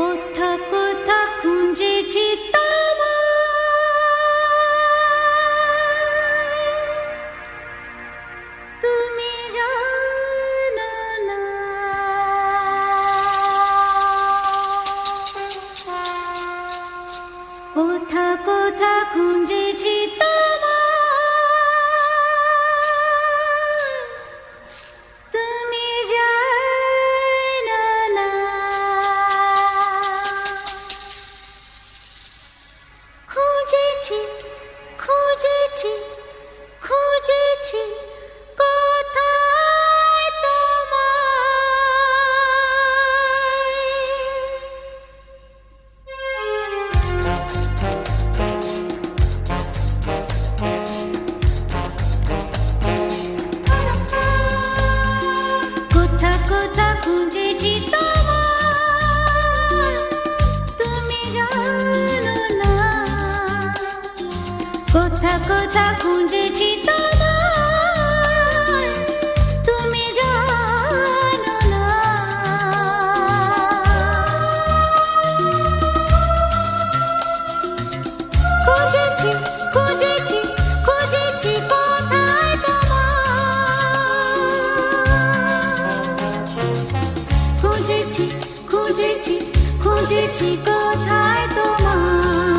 কোথা কোথা খুঁজেছি তোমায়, তুমি জানো না। কোথা কোথা খুঁজেছি তুমি জানো না। খুঁজেছি খুঁজেছি খুঁজেছি কোথায় তোমায়। কোথা কোথা খুঁজেছি তোমায়, তুমি জানো না। কোথা কোথা খুঁজেছি তোমায়, তুমি জানো না। খুঁজেছি খুঁজেছি খুঁজেছি কোথায় তোমায়। খুঁজেছি খুঁজেছি খুঁজেছি